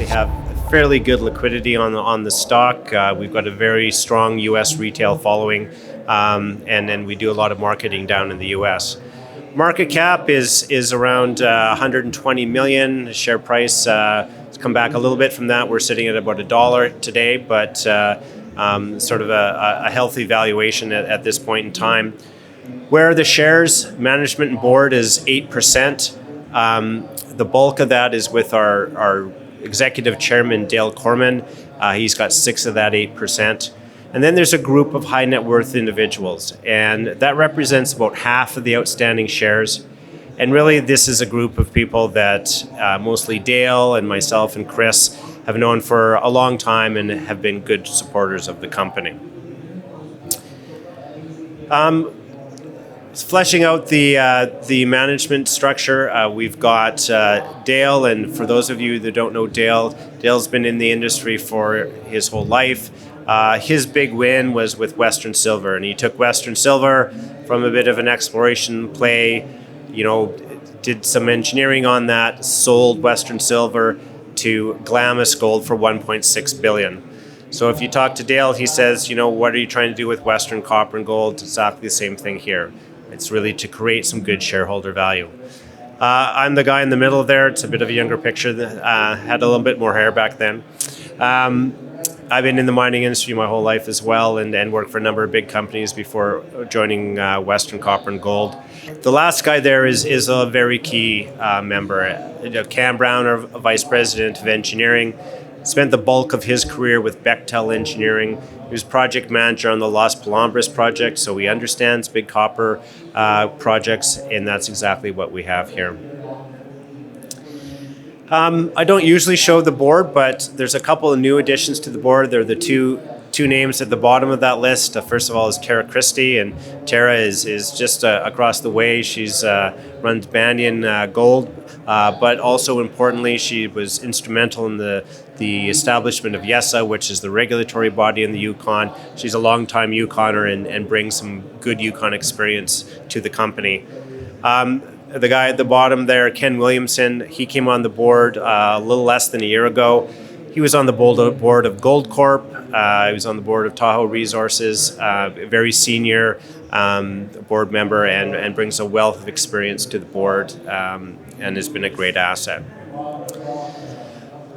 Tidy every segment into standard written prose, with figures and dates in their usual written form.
They have fairly good liquidity on the stock. We've got a very strong U.S. retail following, and then we do a lot of marketing down in the U.S. Market cap is around 120 million. Share price has come back a little bit from that. We're sitting at about $1 today, but sort of a healthy valuation at this point in time. Where are the shares? Management and board is 8%. The bulk of that is with our executive chairman, Dale Corman. He's got 6 of that 8%. And then there's a group of high net worth individuals, and that represents about half of the outstanding shares. And really, this is a group of people that mostly Dale and myself and Chris have known for a long time and have been good supporters of the company. Fleshing out the management structure, we've got Dale, and for those of you that don't know Dale, Dale's been in the industry for his whole life. His big win was with Western Silver, and he took Western Silver from a bit of an exploration play, did some engineering on that, sold Western Silver to Glamis Gold for $1.6 billion. So if you talk to Dale, he says, what are you trying to do with Western Copper and Gold? It's exactly the same thing here. It's really to create some good shareholder value. I'm the guy in the middle there. It's a bit of a younger picture. Had a little bit more hair back then. I've been in the mining industry my whole life as well, and worked for a number of big companies before joining Western Copper and Gold. The last guy there is a very key member. Cam Brown, our Vice President of Engineering, spent the bulk of his career with Bechtel Engineering. He was project manager on the Las Palambras project, so he understands big copper projects, and that's exactly what we have here. I don't usually show the board, but there's a couple of new additions to the board. They're the two names at the bottom of that list. First of all is Tara Christie, and Tara is just across the way. She's runs Banyan Gold, but also importantly, she was instrumental in the establishment of YESA, which is the regulatory body in the Yukon. She's a longtime Yukoner and brings some good Yukon experience to the company. The guy at the bottom there, Ken Williamson, he came on the board a little less than a year ago. He was on the board of Gold Corp. He was on the board of Tahoe Resources, a very senior board member, and brings a wealth of experience to the board, and has been a great asset.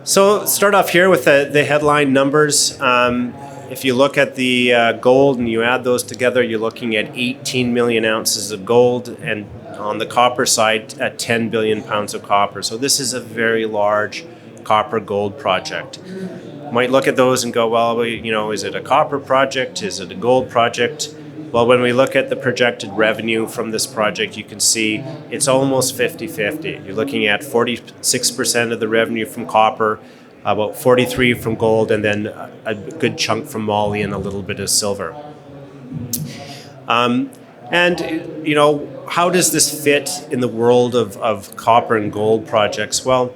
So start off here with the headline numbers. If you look at the gold and you add those together, you're looking at 18 million ounces of gold, and on the copper side, at 10 billion pounds of copper. So this is a very large copper gold project. You might look at those and go, well, is it a copper project? Is it a gold project? Well, when we look at the projected revenue from this project, you can see it's almost 50-50. You're looking at 46% of the revenue from copper, about 43% from gold, and then a good chunk from moly and a little bit of silver. How does this fit in the world of copper and gold projects? Well,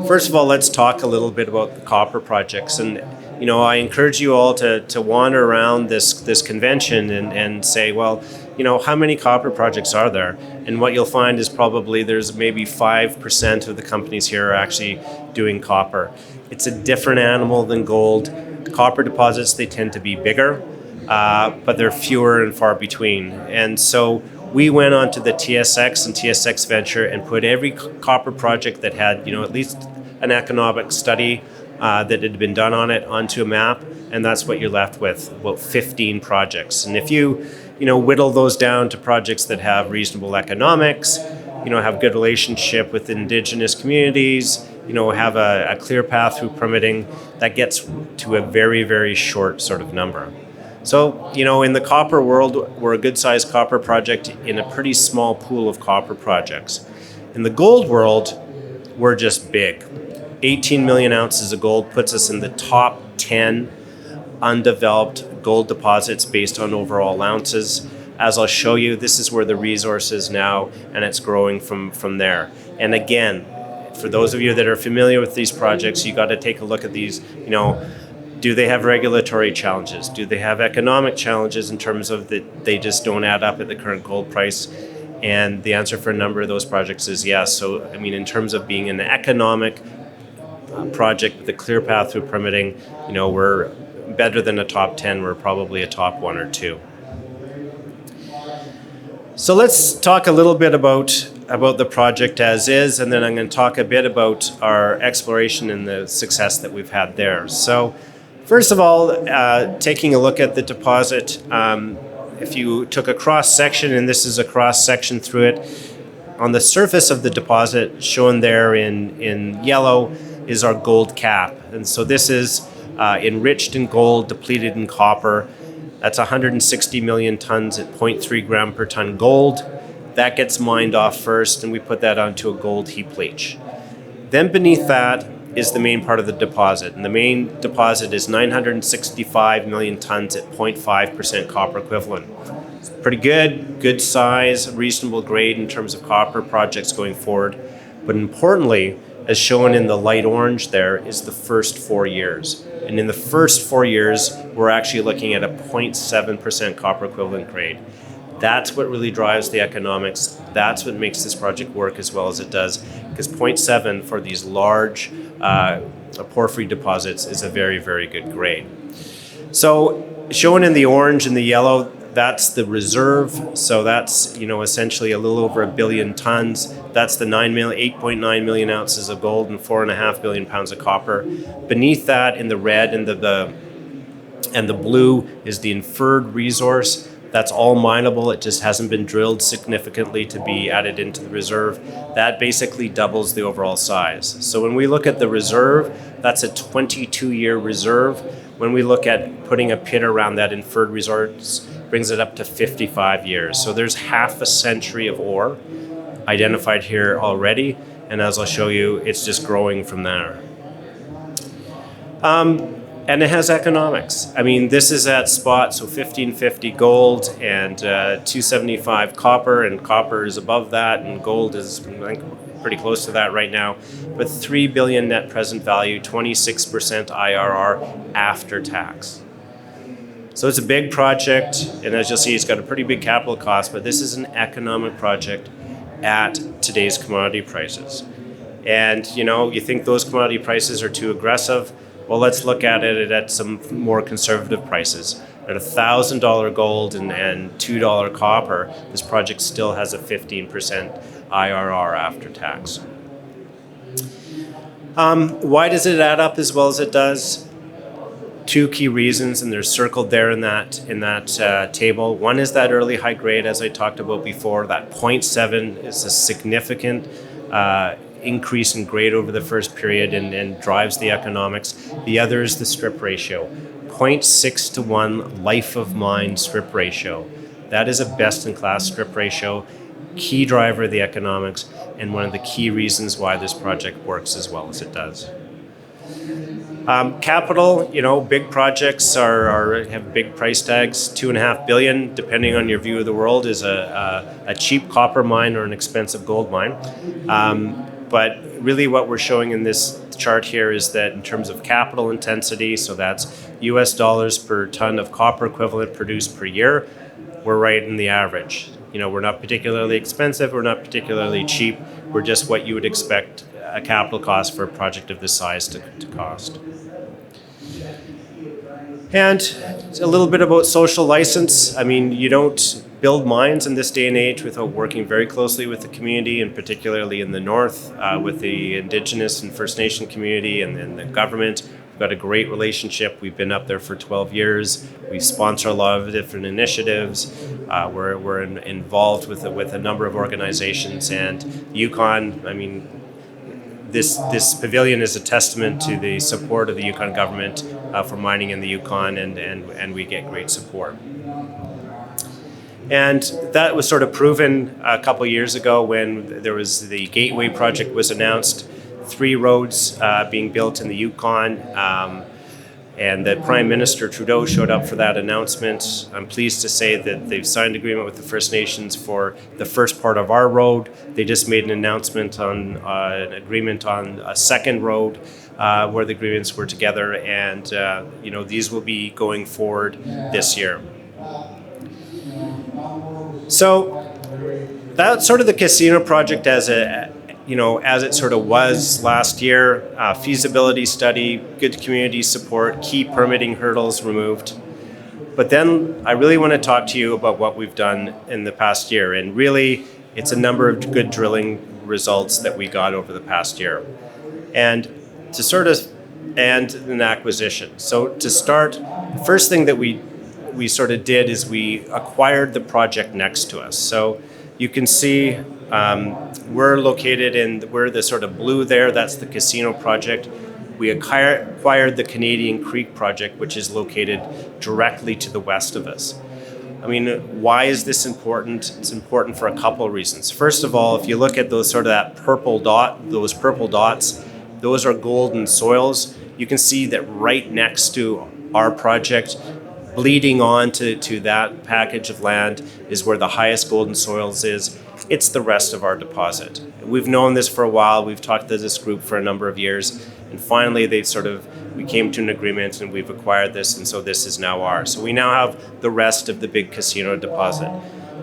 first of all, let's talk a little bit about the copper projects. And, I encourage you all to wander around this convention and say, well, how many copper projects are there? And what you'll find is probably there's maybe 5% of the companies here are actually doing copper. It's a different animal than gold. Copper deposits, they tend to be bigger, but they're fewer and far between. And so we went onto the TSX and TSX Venture and put every copper project that had, at least an economic study that had been done on it onto a map, and that's what you're left with, about 15 projects. And if you, whittle those down to projects that have reasonable economics, have good relationship with indigenous communities, have a clear path through permitting, that gets to a very, very short sort of number. So, in the copper world, we're a good-sized copper project in a pretty small pool of copper projects. In the gold world, we're just big. 18 million ounces of gold puts us in the top 10 undeveloped gold deposits based on overall ounces. As I'll show you, this is where the resource is now, and it's growing from there. And again, for those of you that are familiar with these projects, you got to take a look at these, do they have regulatory challenges? Do they have economic challenges in terms of that they just don't add up at the current gold price? And the answer for a number of those projects is yes. So, in terms of being an economic project with a clear path through permitting. We're better than a top 10. We're probably a top 1 or 2. So let's talk a little bit about the project as is, and then I'm going to talk a bit about our exploration and the success that we've had there. So first of all, taking a look at the deposit, if you took a cross-section, and this is a cross-section through it, on the surface of the deposit, shown there in yellow, is our gold cap. And so this is enriched in gold, depleted in copper. That's 160 million tons at 0.3 gram per ton gold. That gets mined off first, and we put that onto a gold heap leach. Then beneath that is the main part of the deposit. And the main deposit is 965 million tons at 0.5% copper equivalent. It's pretty good size, reasonable grade in terms of copper projects going forward. But importantly, as shown in the light orange there, is the first 4 years. And in the first 4 years, we're actually looking at a 0.7% copper equivalent grade. That's what really drives the economics. That's what makes this project work as well as it does, because 0.7 for these large porphyry deposits is a very, very good grade. So shown in the orange and the yellow, that's the reserve. So that's essentially a little over 1 billion tons. That's the 8.9 million ounces of gold and 4.5 billion pounds of copper. Beneath that, in the red and the blue, is the inferred resource. That's all mineable. It just hasn't been drilled significantly to be added into the reserve. That basically doubles the overall size. So when we look at the reserve, that's a 22-year reserve. When we look at putting a pit around that inferred resource, brings it up to 55 years. So there's half a century of ore identified here already, and as I'll show you, it's just growing from there. And it has economics. I mean, this is at spot, so $1,550 gold and $275 copper, and copper is above that, and gold is pretty close to that right now. But $3 billion net present value, 26% IRR after tax. So it's a big project, and as you'll see, it's got a pretty big capital cost, but this is an economic project at today's commodity prices. And you think those commodity prices are too aggressive? Well, let's look at it at some more conservative prices. At $1,000 gold and $2 copper, this project still has a 15% IRR after tax. Why does it add up as well as it does? Two key reasons, and they're circled there in that table. One is that early high grade, as I talked about before. That 0.7 is a significant increase in grade over the first period and drives the economics. The other is the strip ratio. 0.6 to 1 life of mine strip ratio. That is a best-in-class strip ratio, key driver of the economics, and one of the key reasons why this project works as well as it does. Capital, big projects have big price tags. $2.5 billion, depending on your view of the world, is a cheap copper mine or an expensive gold mine. But really what we're showing in this chart here is that in terms of capital intensity, so that's US dollars per ton of copper equivalent produced per year, we're right in the average. We're not particularly expensive, we're not particularly cheap, we're just what you would expect a capital cost for a project of this size to cost. And a little bit about social license. I mean, you don't build mines in this day and age without working very closely with the community, and particularly in the north, with the Indigenous and First Nation community and the government. We've got a great relationship. We've been up there for 12 years. We sponsor a lot of different initiatives. We're involved with a number of organizations. And Yukon, I mean, this pavilion is a testament to the support of the Yukon government for mining in the Yukon, and we get great support. And that was sort of proven a couple of years ago when there was the Gateway project was announced, 3 roads being built in the Yukon, and the Prime Minister Trudeau showed up for that announcement. I'm pleased to say that they've signed an agreement with the First Nations for the first part of our road. They just made an announcement on an agreement on a second road where the agreements were together, and these will be going forward this year. So that's sort of the casino project as as it sort of was last year, feasibility study, good community support, key permitting hurdles removed. But then I really want to talk to you about what we've done in the past year. And really, it's a number of good drilling results that we got over the past year. And an acquisition. So to start, the first thing that we sort of did is we acquired the project next to us. So you can see we're the sort of blue there, that's the casino project. We acquired the Canadian Creek project, which is located directly to the west of us. I mean, why is this important? It's important for a couple of reasons. First of all, if you look at those purple dots, those are golden soils. You can see that right next to our project, bleeding on to that package of land is where the highest golden soils is. It's the rest of our deposit. We've known this for a while. We've talked to this group for a number of years. And finally, we came to an agreement and we've acquired this. And so this is now ours. So we now have the rest of the big casino deposit.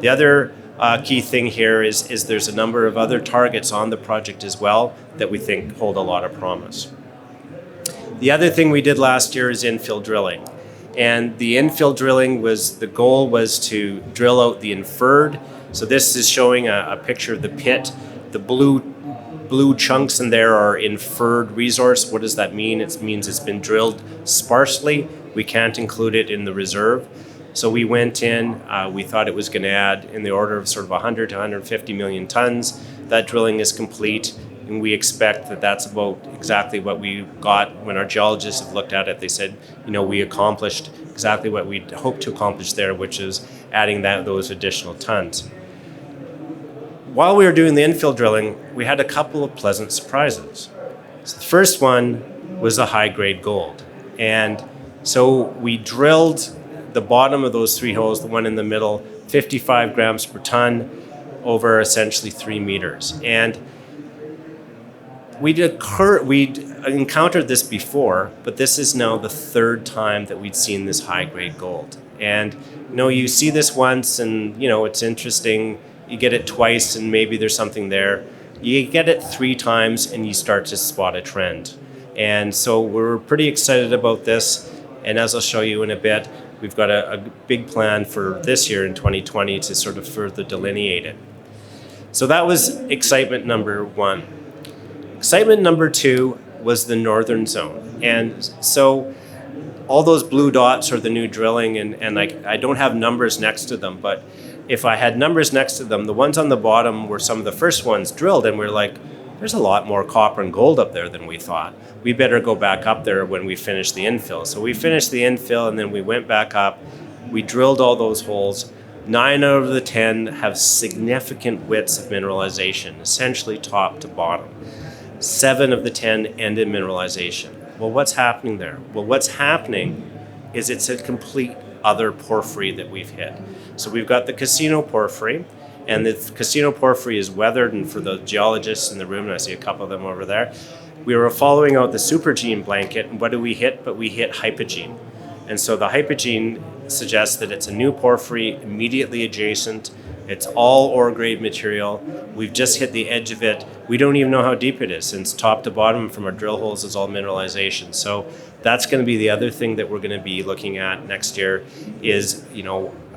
The other key thing here is there's a number of other targets on the project as well that we think hold a lot of promise. The other thing we did last year is infill drilling. And the infill drilling the goal was to drill out the inferred. So this is showing a picture of the pit. The blue chunks in there are inferred resource. What does that mean? It means it's been drilled sparsely. We can't include it in the reserve. So we went in, we thought it was going to add in the order of sort of 100 to 150 million tons. That drilling is complete, and we expect that that's about exactly what we got. When our geologists have looked at it, they said, we accomplished exactly what we'd hoped to accomplish there, which is adding those additional tons. While we were doing the infill drilling, we had a couple of pleasant surprises. So the first one was the HighGrade Gold. And so we drilled the bottom of those three holes, the one in the middle, 55 grams per ton over essentially 3 meters. And we'd encountered this before, but this is now the third time that we'd seen this high-grade gold. And you see this once and it's interesting. You get it twice and maybe there's something there. You get it 3 times and you start to spot a trend. And so we're pretty excited about this. And as I'll show you in a bit, we've got a big plan for this year in 2020 to sort of further delineate it. So that was excitement number 1. Excitement number 2 was the northern zone. And so all those blue dots are the new drilling, and I don't have numbers next to them, but if I had numbers next to them, the ones on the bottom were some of the first ones drilled, and we're like, there's a lot more copper and gold up there than we thought. We better go back up there when we finish the infill. So we finished the infill, and then we went back up. We drilled all those holes. 9 out of the 10 have significant widths of mineralization, essentially top to bottom. 7 of the 10 end in mineralization. Well, what's happening there? Well, what's happening is it's a complete other porphyry that we've hit. So we've got the casino porphyry, and the casino porphyry is weathered, and for the geologists in the room, and I see a couple of them over there, we were following out the supergene blanket, and what do we hit? But we hit hypogene. And so the hypogene suggests that it's a new porphyry immediately adjacent. It's all ore grade material. We've just hit the edge of it. We don't even know how deep it is, since top to bottom from our drill holes is all mineralization. So that's going to be the other thing that we're going to be looking at next year is,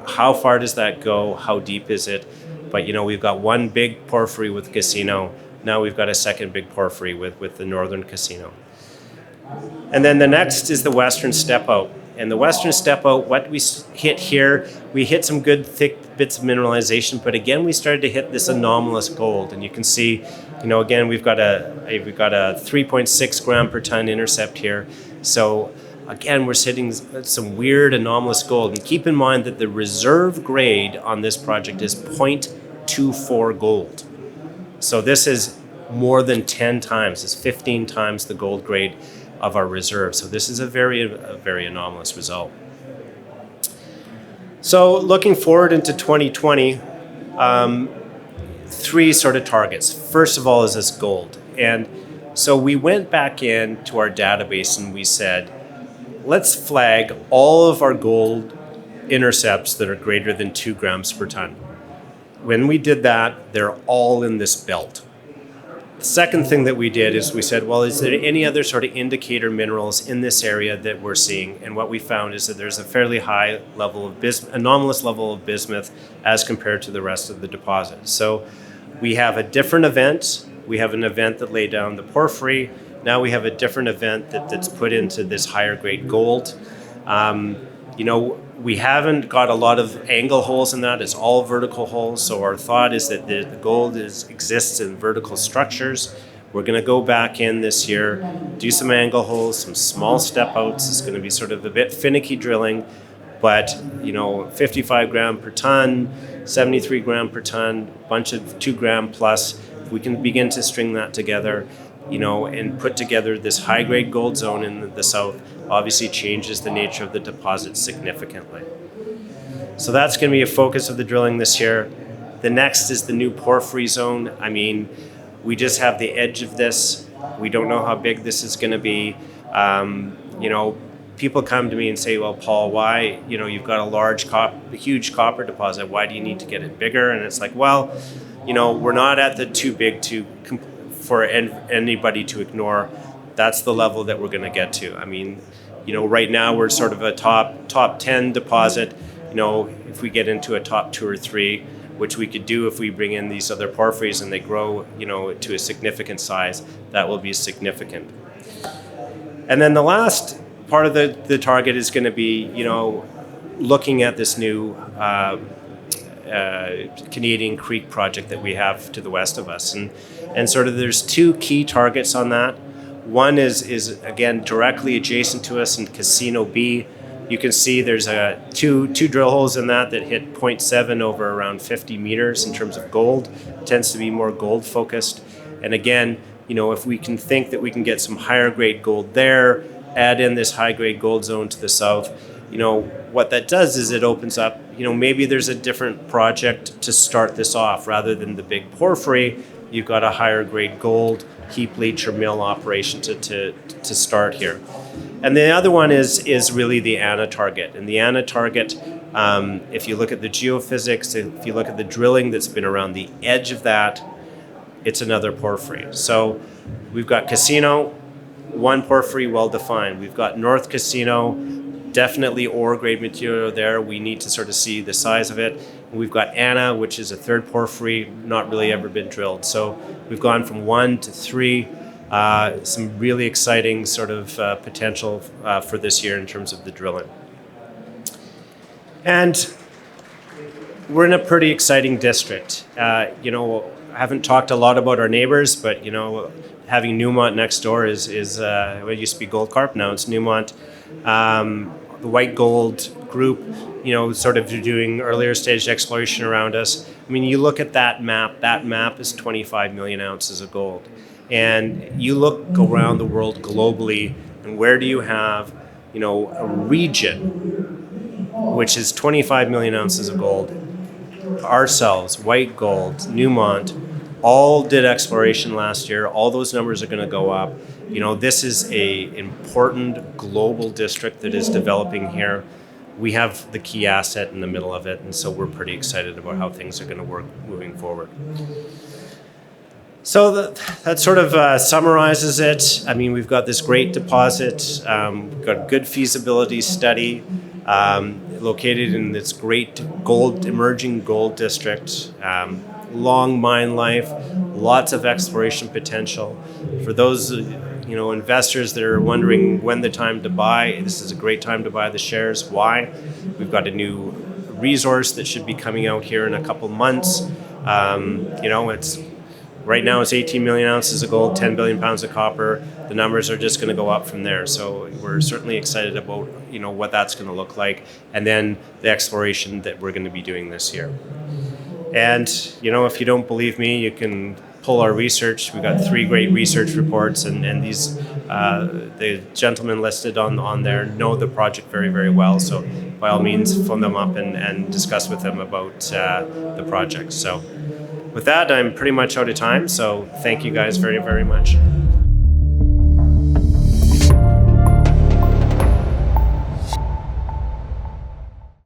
how far does that go? How deep is it? But, we've got one big porphyry with casino. Now we've got a second big porphyry with the northern casino. And then the next is the western step out. And the western step out, what we hit here, we hit some good thick bits of mineralization, but again, we started to hit this anomalous gold. And you can see, again, we've got a 3.6 gram per ton intercept here. So again, we're hitting some weird anomalous gold. And keep in mind that the reserve grade on this project is 0.24 gold. So this is more than 10 times, it's 15 times the gold grade of our reserve. So this is a very anomalous result. So looking forward into 2020, 3 sort of targets. First of all is this gold. And so we went back into our database and we said, let's flag all of our gold intercepts that are greater than 2 grams per ton. When we did that, they're all in this belt. The second thing that we did is we said, well, is there any other sort of indicator minerals in this area that we're seeing? And what we found is that there's a fairly high level of anomalous level of bismuth as compared to the rest of the deposit. So we have a different event. We have an event that laid down the porphyry. Now we have a different event that's put into this higher grade gold. We haven't got a lot of angle holes in that. It's all vertical holes. So our thought is that the gold exists in vertical structures. We're going to go back in this year, do some angle holes, some small step outs. It's going to be sort of a bit finicky drilling, but 55 gram per ton, 73 gram per ton, bunch of 2 gram plus. If we can begin to string that together, and put together this high-grade gold zone in the south, obviously changes the nature of the deposit significantly. So that's going to be a focus of the drilling this year. The next is the new porphyry zone. I mean, we just have the edge of this. We don't know how big this is going to be. People come to me and say, well, Paul, why, you've got a huge copper deposit. Why do you need to get it bigger? And it's like, well, we're not at the too big for anybody to ignore. That's the level that we're going to get to. I mean, right now we're sort of a top 10 deposit. If we get into a top 2 or 3, which we could do if we bring in these other porphyries and they grow, to a significant size, that will be significant. And then the last part of the target is going to be, looking at this new Canadian Creek project that we have to the west of us. And sort of there's 2 key targets on that. One is again directly adjacent to us in Casino B. You can see there's two drill holes in that hit 0.7 over around 50 meters in terms of gold. It tends to be more gold focused. And again, if we can think that we can get some higher grade gold there, add in this high grade gold zone to the south, what that does is it opens up, maybe there's a different project to start this off. Rather than the big porphyry, you've got a higher grade gold heap leach or mill operation to start here. And the other one is really the Anna target. And the Anna target, if you look at the geophysics, if you look at the drilling that's been around the edge of that, it's another porphyry. So we've got Casino, one porphyry well defined. We've got North Casino, definitely ore grade material there. We need to sort of see the size of it. And we've got Anna, which is a third porphyry, not really ever been drilled. So we've gone from 1 to 3. Some really exciting sort of potential for this year in terms of the drilling. And we're in a pretty exciting district. I haven't talked a lot about our neighbors, but having Newmont next door is it used to be Gold Corp, now it's Newmont. The White Gold group, sort of doing earlier stage exploration around us. I mean, you look at that map is 25 million ounces of gold. And you look around the world globally, and where do you have, a region which is 25 million ounces of gold? Ourselves, White Gold, Newmont, all did exploration last year. All those numbers are going to go up. This is a important global district that is developing here. We have the key asset in the middle of it, and so we're pretty excited about how things are going to work moving forward. So that sort of summarizes it. I mean, we've got this great deposit. We've got a good feasibility study located in this great emerging gold district. Long mine life, lots of exploration potential. For those investors that are wondering when the time to buy, this is a great time to buy the shares. Why? We've got a new resource that should be coming out here in a couple months. It's right now it's 18 million ounces of gold, 10 billion pounds of copper. The numbers are just going to go up from there. So we're certainly excited about what that's going to look like, and then the exploration that we're going to be doing this year. And, if you don't believe me, you can pull our research. We've got 3 great research reports, and these, the gentlemen listed on there know the project very, very well. So by all means, phone them up and discuss with them about the project. So with that, I'm pretty much out of time. So thank you guys very, very much.